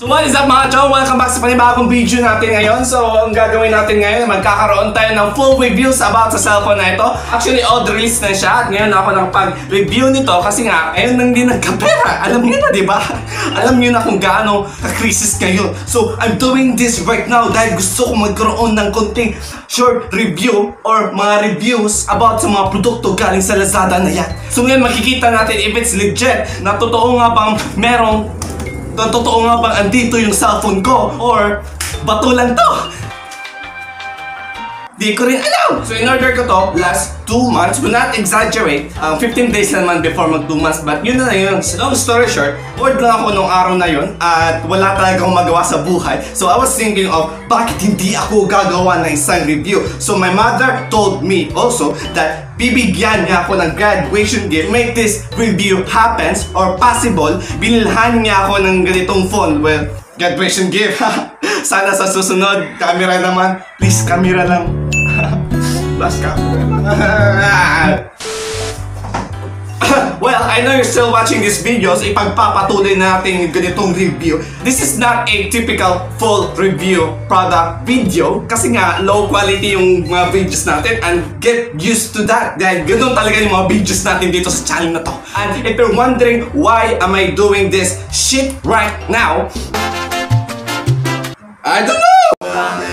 So what is up mga chong? Welcome back sa panibagong video natin ngayon. So ang gagawin natin ngayon, magkakaroon tayo ng full reviews about sa cellphone na ito. Actually, all release na siya at ngayon ako nakapag-review nito kasi nga, ayun nang din nagkapera. Alam niyo na, diba? Alam niyo na kung gaano ka-crisis ngayon. So I'm doing this right now dahil gusto ko magkaroon ng konting short review or mga reviews about sa mga produkto galing sa Lazada na yan. So ngayon makikita natin if it's legit na totoo nga bang merong totoo nga bang andito yung cellphone ko or bato lang to? Di ko rin alam. So in order ko to last 2 months, will not exaggerate, 15 days naman before mag 2 months, but yun na yun. Long story short, bored lang ako nung araw na yun at wala talagang magawa sa buhay. So I was thinking of bakit hindi ako gagawa ng isang review. So my mother told me also that bibigyan niya ako ng graduation gift. Make this review happens or possible, binilhan niya ako ng ganitong phone. Well, graduation gift. Sana sa susunod, camera naman. Please, camera lang. Last camera lang. Well, I know you're still watching these videos. Ipagpapatuloy natin yung ganitong review. This is not a typical full review product video kasi nga low quality yung mga videos natin and get used to that dahil ganun talaga yung mga videos natin dito sa channel na to. And if you're wondering why am I doing this shit right now, I don't know!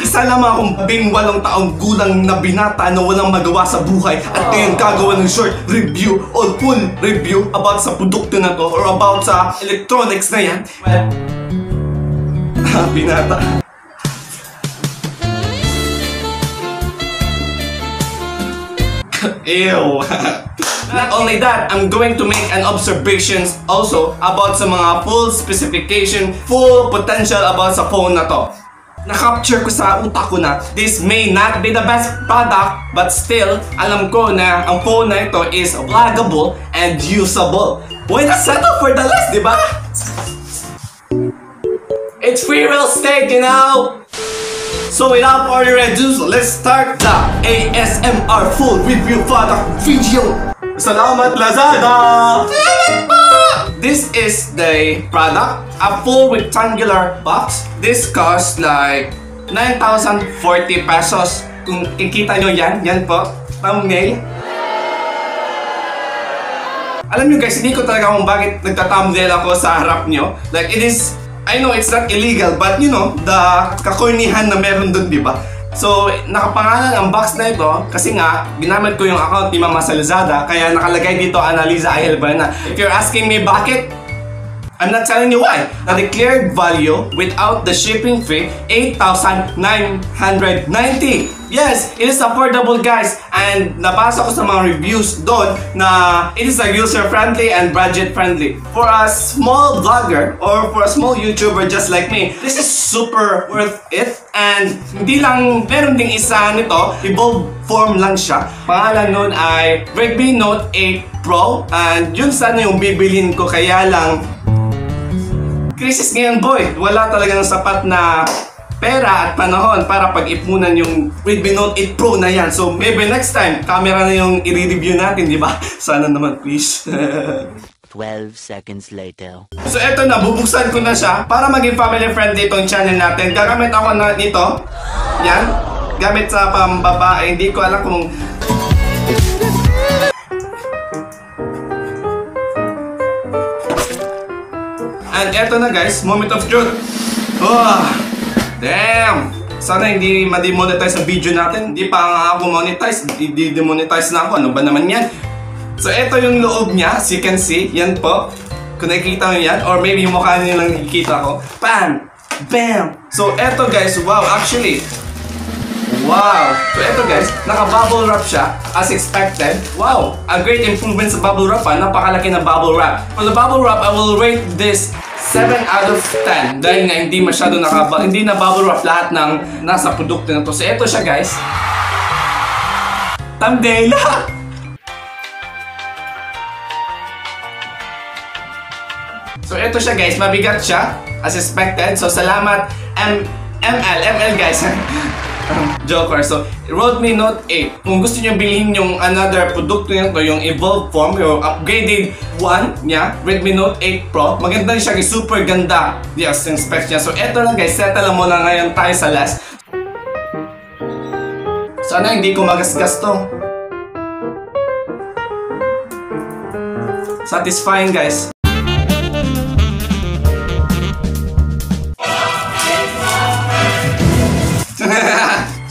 Isa lamang akong 18 taong gulang na binata na walang magawa sa buhay at ngayon gagawa ng short review o full review about sa produkto na to or about sa electronics na yan. Well, binata. Ew. Not only that, I'm going to make an observations also about sa mga full specification, full potential about sa phone na to. Na-capture ko sa utak ko na this may not be the best product but still, alam ko na ang phone na ito is vloggable and usable. Why not settle for the less, diba? It's free real estate, you know? So without further ado, let's start the ASMR full review product video. Salamat Lazada! Salamat po! This is the product, a full rectangular box. This costs like 9,040 pesos. Kung kikita nyo yan, yan po, thumbnail. Alam nyo guys, hindi ko talaga kung bakit nagta-thumbnail ako sa harap nyo. Like it is, I know it's not illegal, but you know, the kakornihan na meron dun, diba? So, nakapangalan ang box na ito kasi nga, ginamit ko yung account ni Mama sa Lazada kaya nakalagay dito Analiza Ayelberna. If you're asking me bakit, I'm not telling you why. The declared value without the shipping fee, 8,990. Yes, it is affordable guys. And nabasa ko sa mga reviews doon na it is a user-friendly and budget-friendly. For a small vlogger or for a small YouTuber just like me, this is super worth it. And hindi lang, meron ding isa nito, evolved form lang siya. Pangalan nun ay Redmi Note 8 Pro. And yun sana yung bibilhin ko kaya lang crisis ngayon boy, wala talaga ng sapat na pera at panahon para pag-ipunan yung Redmi Note 8 Pro na yan. So maybe next time, camera na yung i-review natin, di ba? Sana naman please. 12 seconds later. So eto na, bubuksan ko na siya para maging family friendly itong channel natin. Gagamit ako na nito. Yan. Gamit sa pambabae. Hindi ko alam kung and eto na guys, moment of truth. Oh, damn! Sana hindi ma-demonetize sa video natin. Hindi pa nga ako monetize. Demonetize na ako. Ano ba naman yan? So eto yung loob niya. As you can see, yan po. Kung nakikita nyo yan, or maybe yung mukha nyo lang nakikita ko. Bam! Bam! So eto guys, wow, actually. Wow! So eto guys, naka-bubble wrap siya as expected. Wow! A great improvement sa bubble wrap ha. Napakalaki na bubble wrap. For the bubble wrap, I will rate this 7 out of 10 dahil nga hindi masyado hindi na bubble wrap lahat ng nasa produkto na to. So eto siya guys. Thumbnail! So eto siya guys, mabigat siya as expected. So salamat ML guys. Joker. So, Redmi Note 8. Kung gusto nyo bilhin yung another produkto nyo to, yung evolved form, yung upgraded one niya, Redmi Note 8 Pro, maganda rin siya, super ganda. Yes, yung specs niya. So, eto lang guys, settle lang muna ngayon tayo sa last. Sana hindi ko magasgas to. Satisfying guys.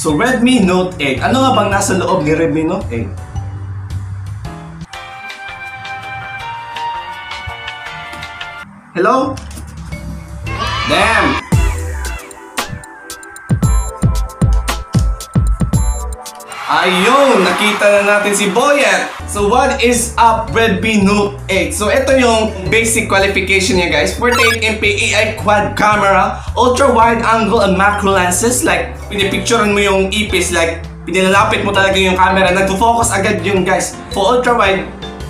So, Redmi Note 8. Ano nga bang nasa loob ni Redmi Note 8? Hello? Damn! Ayun! Nakita na natin si Boyet! So, what is up Redmi Note 8? So, ito yung basic qualification niya guys. 48MP AI quad camera, ultra-wide angle and macro lenses. Like, pinipicturean mo yung ipis. Like, pinilalapit mo talaga yung camera. Nagpo-focus agad yun guys. For ultra-wide,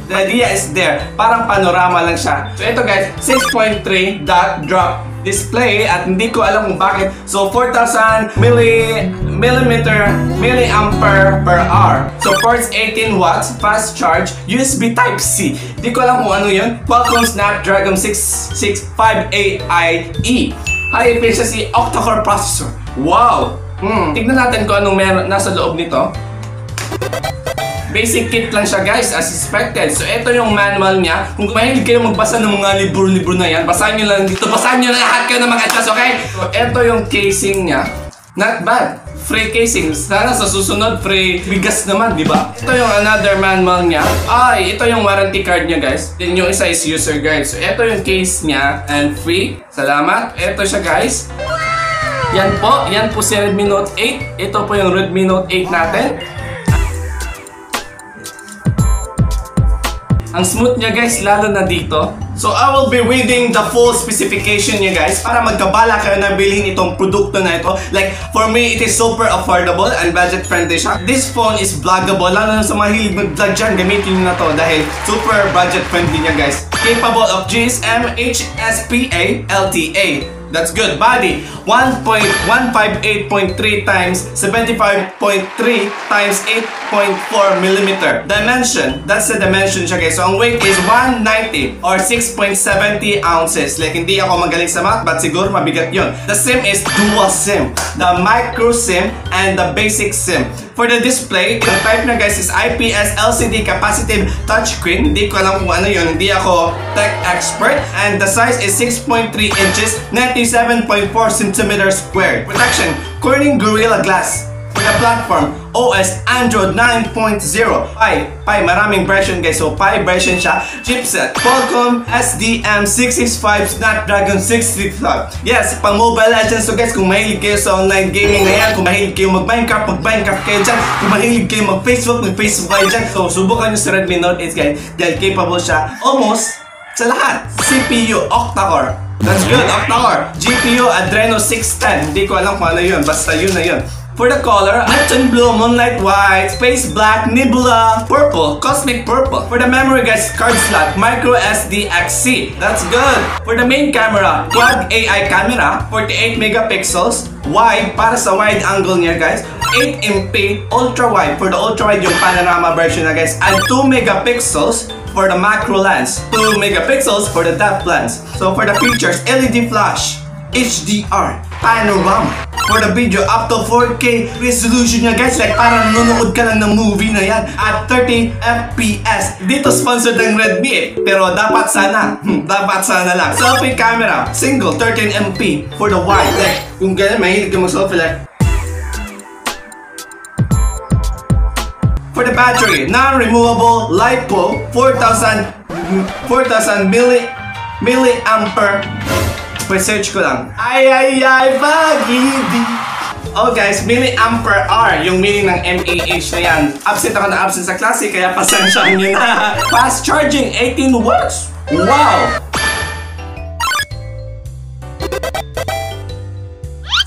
the idea is there. Parang panorama lang siya. So, ito guys, 6.3 dot drop display at hindi ko alam kung bakit. So 4,000 milliampere per hour. Supports 18 watts, fast charge, USB Type-C. Hindi ko alam kung ano yun. Qualcomm Snapdragon 665AIE. High efficiency octa-core processor. Wow! Tignan natin kung anong nasa loob nito. Basic kit lang siya guys, as expected. So, ito yung manual niya. Kung mahilig kayo magbasa ng mga libro-libro na yan, basahin nyo lang dito. Basahin nyo na lahat kayo na mag-adjust, okay? So, ito yung casing niya. Not bad. Free casing. Sana sa susunod, free bigas naman, di ba? Ito yung another manual niya. Ay, ito yung warranty card niya guys. Then yung isa is user guide. So, ito yung case niya. And free. Salamat. Ito siya guys. Yan po si Redmi Note 8. Ito po yung Redmi Note 8 natin. Ang smooth niya guys, lalo na dito. So I will be reading the full specification niya guys para magkabala kayo na bilhin itong produkto na ito. Like, for me, it is super affordable and budget friendly siya. This phone is vloggable, lalo na sa mga hilig mag-vlog dyan, gamitin nyo na to dahil super budget friendly niya guys. Capable of GSM, HSPA, LTA. That's good. Body, 1.158.3 times 75.3 times 8.4 millimeter. Dimension, that's the dimension siya guys. So, ang weight is 190 or 6.70 ounces. Like, hindi ako magaling sa math, but siguro mabigat yun. The SIM is dual SIM. The micro SIM and the basic SIM. For the display, yung type na guys is IPS LCD capacitive touchscreen. Hindi ko alam kung ano yun. Hindi ako tech expert. And the size is 6.3 inches, 97.4 centimeters squared. Protection, Corning Gorilla Glass. For the platform, OS Android 9.0. Pi, maraming version guys. So, Pi version siya. Chipset, Qualcomm SDM665 Snapdragon 665. Yes, pang Mobile Legends. So guys, kung mahilig kayo sa online gaming na yan, kung mahilig kayo mag-Minecraft kayo dyan. Kung mahilig kayo mag-Facebook kayo dyan. So, subukan nyo sa Redmi Note 8 guys. Dahil capable siya almost sa lahat. CPU, octa-core. That's good, octa-core. GPU, Adreno 610. Hindi ko alam kung ano yun. Basta yun na yun. For the color, Neptune Blue, Moonlight White, Space Black, Nebula, Purple, Cosmic Purple. For the memory guys, card slot, Micro SD XC. That's good. For the main camera, Quad AI camera, 48 megapixels, wide para sa wide angle niya guys. 8MP ultra wide for the ultra wide yung panorama version na guys. And 2 megapixels for the macro lens. 2 megapixels for the depth lens. So for the features, LED flash, HDR, panorama. For the video, up to 4K resolution niya guys. Like parang nanonood ka lang ng movie na yan. At 30 FPS. Dito sponsored ng Redmi eh. Pero dapat sana. Dapat sana lang. Selfie camera. Single 13MP for the wide. Like kung ganyan mahilig ka mag-selfie like. For the battery, non-removable LiPo 4,000 milliampere. Search ko lang. Ay, pag-ibig. Oh guys, milliampere hour. Yung meaning ng mAh na yan. Absent ako na absent sa klase, kaya pasensyahan nyo na. Fast charging, 18 watts. Wow!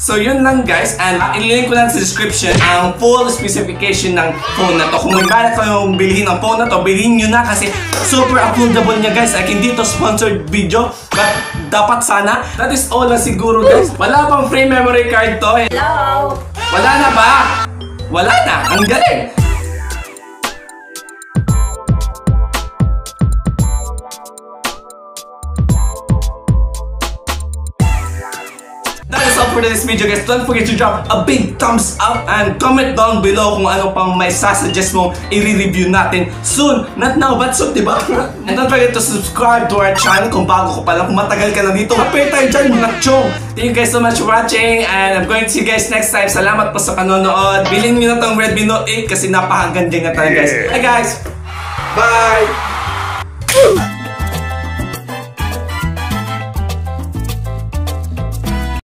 So yun lang guys, and ililink ko lang sa description ang full specification ng phone na to. Kung may balak kayong bilhin ang phone na to, bilhin nyo na kasi super affordable niya guys. Like hindi to sponsored video, but dapat sana. That is all na siguro guys. Wala pang free memory card to. Hello! Wala na ba? Wala na. Ang galing. That is all for this video, guys. Don't forget to drop a big thumbs up and comment down below kung ano pang may sasuggest mo i-review natin soon. Not now, but soon, diba? And don't forget to subscribe to our channel kung bago ko pa lang. Kung matagal ka na dito, kapit tayo dyan, mga chong. Thank you guys so much for watching and I'm going to see you guys next time. Salamat po sa panonood. Bilhin nyo na tong Redmi Note 8 kasi napakaganda nga talaga, guys. Hi guys! Bye!